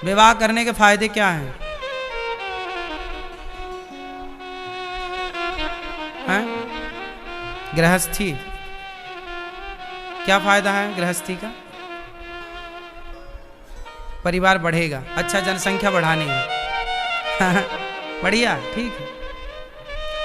विवाह करने के फायदे क्या हैं? हैं? गृहस्थी, क्या फायदा है गृहस्थी का? परिवार बढ़ेगा। अच्छा, जनसंख्या बढ़ानी है बढ़िया, ठीक है।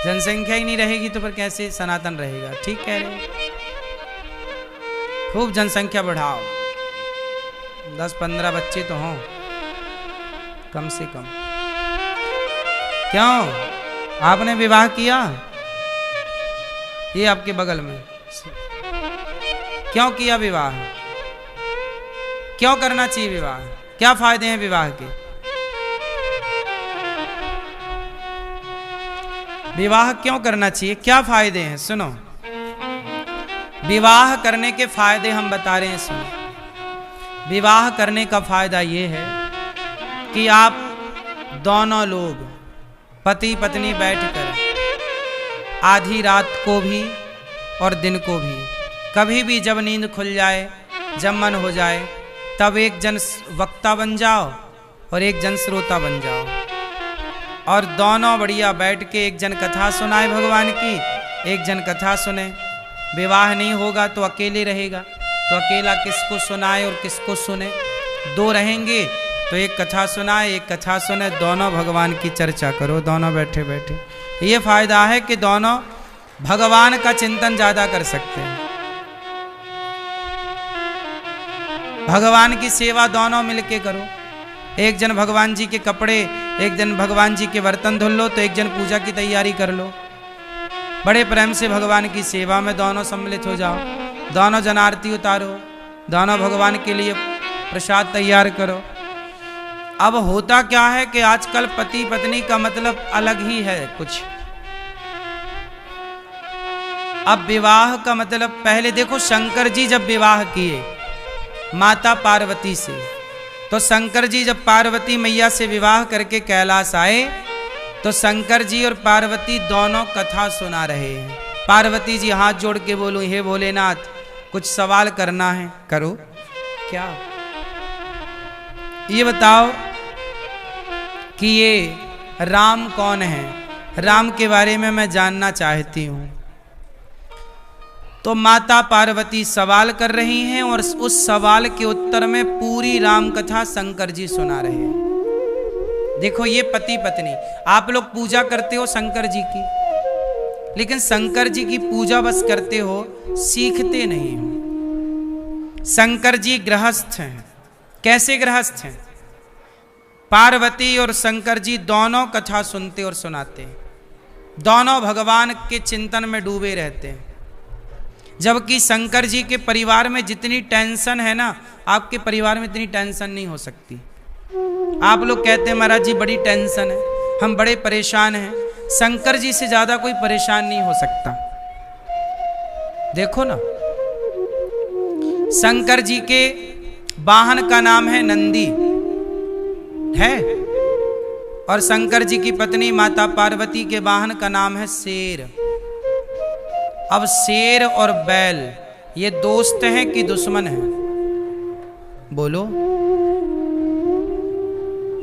जनसंख्या ही नहीं रहेगी तो फिर कैसे सनातन रहेगा? ठीक कह रहे हो, खूब जनसंख्या बढ़ाओ, 10-15 बच्चे तो हों कम से कम। क्यों? आपने विवाह किया? ये आपके बगल में, क्यों किया विवाह? क्यों करना चाहिए विवाह? क्या फायदे हैं विवाह के? विवाह क्यों करना चाहिए? क्या फायदे हैं? सुनो, विवाह करने के फायदे हम बता रहे हैं, सुनो। विवाह करने का फायदा ये है कि आप दोनों लोग पति पत्नी बैठकर आधी रात को भी और दिन को भी, कभी भी जब नींद खुल जाए, जब मन हो जाए, तब एक जन वक्ता बन जाओ और एक जन श्रोता बन जाओ, और दोनों बढ़िया बैठ के एक जन कथा सुनाए भगवान की, एक जन कथा सुने। विवाह नहीं होगा तो अकेले रहेगा, तो अकेला किसको सुनाए और किसको सुने? दो रहेंगे तो एक कथा सुनाए, एक कथा सुने, दोनों भगवान की चर्चा करो, दोनों बैठे बैठे। ये फायदा है कि दोनों भगवान का चिंतन ज्यादा कर सकते हैं। भगवान की सेवा दोनों मिलके करो। एक जन भगवान जी के कपड़े, एक जन भगवान जी के बर्तन धुल लो, तो एक जन पूजा की तैयारी कर लो। बड़े प्रेम से भगवान की सेवा में दोनों सम्मिलित हो जाओ, दोनों जन आरती उतारो, दोनों भगवान के लिए प्रसाद तैयार करो। अब होता क्या है कि आजकल पति पत्नी का मतलब अलग ही है कुछ। अब विवाह का मतलब, पहले देखो शंकर जी जब विवाह किए माता पार्वती से, तो शंकर जी जब पार्वती मैया से विवाह करके कैलाश आए, तो शंकर जी और पार्वती दोनों कथा सुना रहे हैं। पार्वती जी हाथ जोड़ के बोलो, हे भोलेनाथ कुछ सवाल करना है, करो। क्या? ये बताओ कि ये राम कौन है? राम के बारे में मैं जानना चाहती हूँ। तो माता पार्वती सवाल कर रही हैं और उस सवाल के उत्तर में पूरी राम कथा शंकर जी सुना रहे हैं। देखो, ये पति पत्नी, आप लोग पूजा करते हो शंकर जी की, लेकिन शंकर जी की पूजा बस करते हो, सीखते नहीं हो। शंकर जी गृहस्थ हैं। कैसे गृहस्थ हैं? पार्वती और शंकर जी दोनों कथा सुनते और सुनाते हैं, दोनों भगवान के चिंतन में डूबे रहते हैं। जबकि शंकर जी के परिवार में जितनी टेंशन है ना, आपके परिवार में इतनी टेंशन नहीं हो सकती। आप लोग कहते हैं महाराज जी बड़ी टेंशन है, हम बड़े परेशान हैं। शंकर जी से ज्यादा कोई परेशान नहीं हो सकता। देखो ना, शंकर जी के वाहन का नाम है नंदी है, और शंकर जी की पत्नी माता पार्वती के वाहन का नाम है शेर। अब शेर और बैल ये दोस्त हैं कि दुश्मन हैं? बोलो,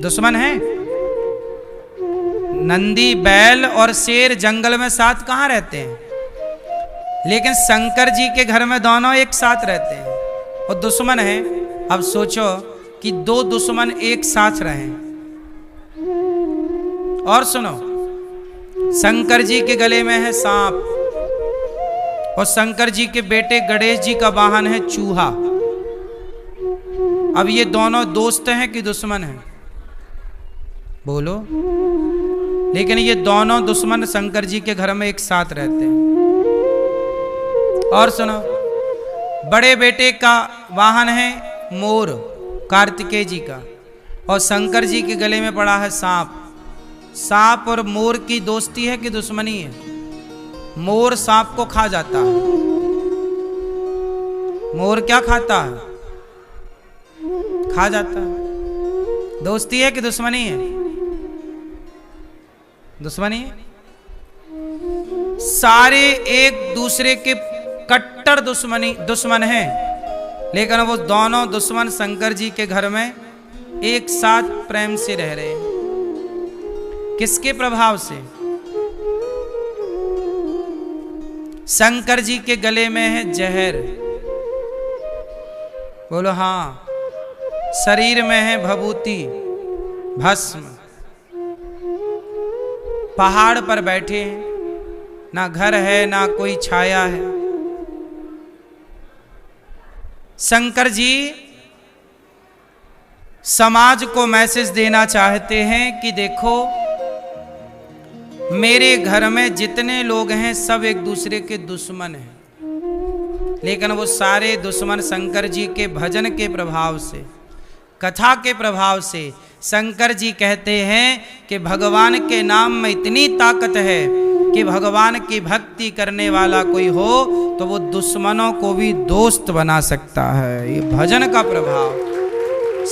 दुश्मन हैं? नंदी, बैल और शेर जंगल में साथ कहाँ रहते हैं, लेकिन शंकर जी के घर में दोनों एक साथ रहते हैं और दुश्मन हैं। अब सोचो कि दो दुश्मन एक साथ रहें। और सुनो, शंकर जी के गले में है सांप, और शंकर जी के बेटे गणेश जी का वाहन है चूहा। अब ये दोनों दोस्त हैं कि दुश्मन हैं? बोलो। लेकिन ये दोनों दुश्मन शंकर जी के घर में एक साथ रहते हैं। और सुनो, बड़े बेटे का वाहन है मोर, कार्तिकेय जी का, और शंकर जी के गले में पड़ा है सांप। सांप और मोर की दोस्ती है कि दुश्मनी है? मोर सांप को खा जाता है। मोर क्या खाता है? खा जाता है। दोस्ती है कि दुश्मनी है? दुश्मनी है। सारे एक दूसरे के कट्टर दुश्मन हैं, लेकिन वो दोनों दुश्मन शंकर जी के घर में एक साथ प्रेम से रह रहे हैं। किसके प्रभाव से? शंकर जी के गले में है जहर, बोलो हाँ। शरीर में है भभूति, भस्म। पहाड़ पर बैठे हैं, ना घर है ना कोई छाया है। शंकर जी समाज को मैसेज देना चाहते हैं कि देखो, मेरे घर में जितने लोग हैं सब एक दूसरे के दुश्मन हैं, लेकिन वो सारे दुश्मन शंकर जी के भजन के प्रभाव से, कथा के प्रभाव से। शंकर जी कहते हैं कि भगवान के नाम में इतनी ताकत है कि भगवान की भक्ति करने वाला कोई हो तो वो दुश्मनों को भी दोस्त बना सकता है। ये भजन का प्रभाव।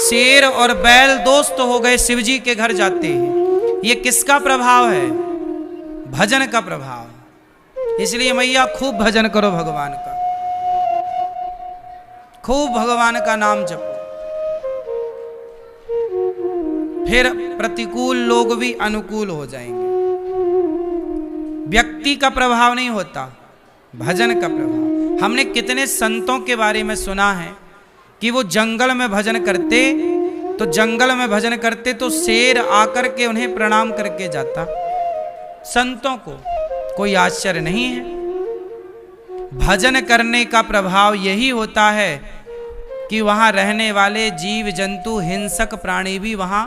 शेर और बैल दोस्त हो गए, शिवजी के घर जाते हैं। ये किसका प्रभाव है? भजन का प्रभाव। इसलिए मैया खूब भजन करो भगवान का, खूब भगवान का नाम जपो, फिर प्रतिकूल लोग भी अनुकूल हो जाएंगे। व्यक्ति का प्रभाव नहीं होता, भजन का प्रभाव। हमने कितने संतों के बारे में सुना है कि वो जंगल में भजन करते, तो जंगल में भजन करते तो शेर आकर के उन्हें प्रणाम करके जाता। संतों को कोई आश्चर्य नहीं है। भजन करने का प्रभाव यही होता है कि वहां रहने वाले जीव जंतु, हिंसक प्राणी भी वहां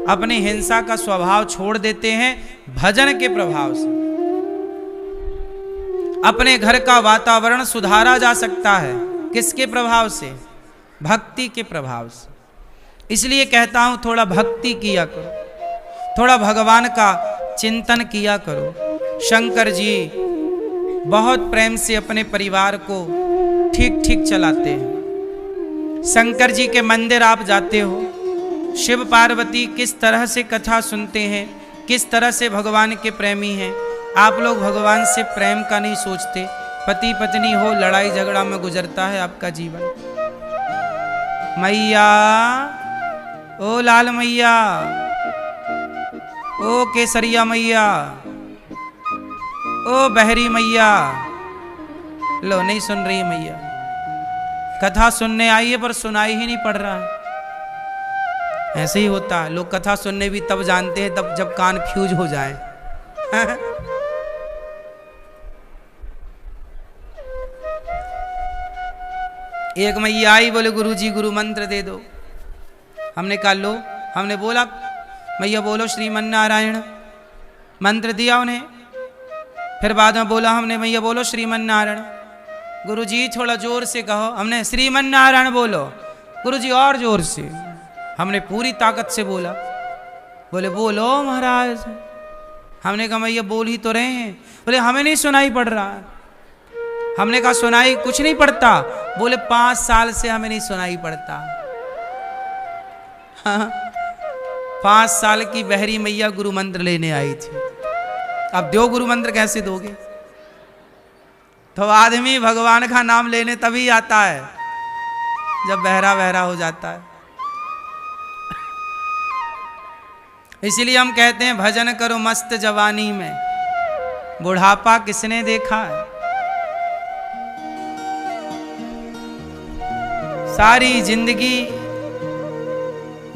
अपनी हिंसा का स्वभाव छोड़ देते हैं भजन के प्रभाव से। अपने घर का वातावरण सुधारा जा सकता है। किसके प्रभाव से? भक्ति के प्रभाव से। इसलिए कहता हूं थोड़ा भक्ति किया करो, थोड़ा भगवान का चिंतन किया करो। शंकर जी बहुत प्रेम से अपने परिवार को ठीक ठीक चलाते हैं। शंकर जी के मंदिर आप जाते हो, शिव पार्वती किस तरह से कथा सुनते हैं, किस तरह से भगवान के प्रेमी हैं। आप लोग भगवान से प्रेम का नहीं सोचते, पति पत्नी हो, लड़ाई झगड़ा में गुजरता है आपका जीवन। मैया, ओ लाल मैया, ओ केसरिया मैया, ओ बहरी मैया। लो, नहीं सुन रही मैया। कथा सुनने आई है पर सुनाई ही नहीं पड़ रहा है। ऐसे ही होता है, लोग कथा सुनने भी तब जानते हैं तब जब कान फ्यूज हो जाए। एक मैया आई, बोले गुरुजी गुरु मंत्र दे दो। हमने कहा लो। हमने बोला मैया बोलो श्रीमन्नारायण, मंत्र दिया उन्हें। फिर बाद में बोला हमने मैया बोलो श्रीमन्नारायण। गुरुजी थोड़ा जोर से कहो। हमने श्रीमन्नारायण बोलो। गुरुजी और जोर से। हमने पूरी ताकत से बोला। बोले बोलो महाराज। हमने कहा मैया बोल ही तो रहे हैं। बोले हमें नहीं सुनाई पड़ रहा। हमने कहा सुनाई कुछ नहीं पड़ता। बोले 5 साल से हमें नहीं सुनाई पड़ता। हाँ, 5 साल की बहरी मैया गुरु मंत्र लेने आई थी। अब दो गुरु मंत्र कैसे दोगे? तो आदमी भगवान का नाम लेने तभी आता है जब बहरा बहरा हो जाता है। इसीलिए हम कहते हैं भजन करो मस्त जवानी में, बुढ़ापा किसने देखा है। सारी जिंदगी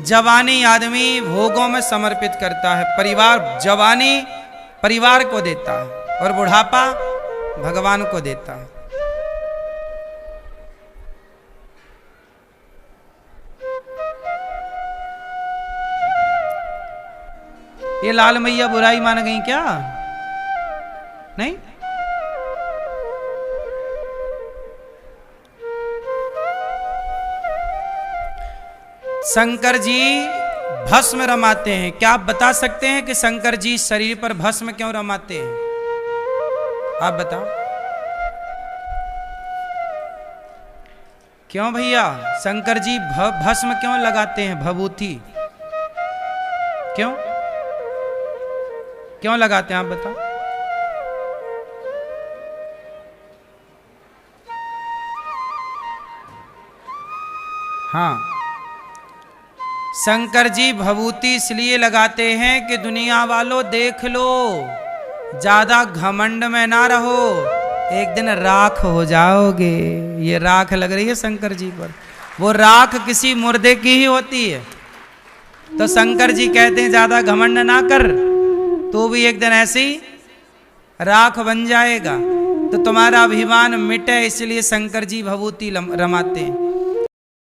जवानी आदमी भोगों में समर्पित करता है। परिवार, जवानी परिवार को देता है और बुढ़ापा भगवान को देता है। ये लाल मैया बुराई मान गई क्या? नहीं। शंकर जी भस्म रमाते हैं। क्या आप बता सकते हैं कि शंकर जी शरीर पर भस्म क्यों रमाते हैं? आप बताओ। क्यों भैया शंकर जी भस्म क्यों लगाते हैं? भभूति क्यों क्यों लगाते हैं आप बताओ। हाँ, शंकर जी भभूति इसलिए लगाते हैं कि दुनिया वालों देख लो, ज्यादा घमंड में ना रहो, एक दिन राख हो जाओगे। ये राख लग रही है शंकर जी पर, वो राख किसी मुर्दे की ही होती है। तो शंकर जी कहते हैं ज्यादा घमंड ना कर, तो भी एक दिन ऐसी राख बन जाएगा। तो तुम्हारा अभिमान मिटे, इसलिए शंकर जी भभूति रमाते हैं।